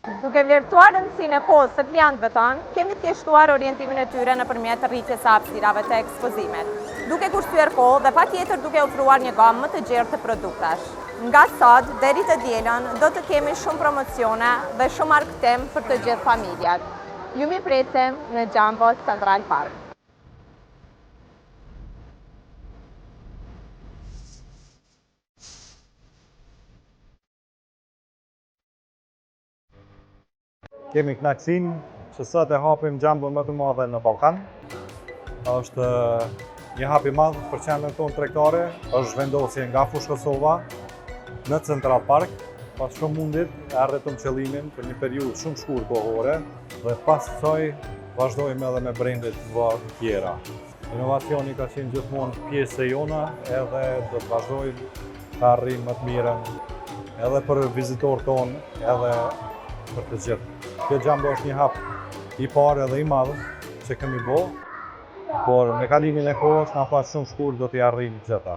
Duke vlerësuar rëndësinë e kohës së klientëve tanë, kemi thjeshtuar orientimin e tyre nëpërmjet rritjes së hapësirave të ekspozimit, duke kursyer kohë dhe patjetër duke ofruar një gamë më të gjerë të produktash. Nga sot deri të dielën do të kemi shumë promocione dhe shumë marketing për të gjithë familjet. Ju mi presim në Jumbo Central Park. Kemi kënaqësinë që sot e hapim Jumbo më të madhe në Ballkan. Është një hap i madh për qendrën tonë tregtare, është vendosje nga Fushë Kosova në Central Park. Pas shumë mundit arritëm qëllimin për një periudhë shumë shkurtë kohore dhe pas kësaj vazhdojmë edhe me brendet të tjera. Inovacioni ka qenë gjithmonë pjesë e jona edhe do të vazhdojmë të arrijmë më të mirën edhe për vizitorët tonë edhe për të gjithë. Kjo Jumbo është një hap i parë edhe i madh që kemi bërë, por me kalimin e kohës na pas shumë shkurt do t'i arrijmë gjitha.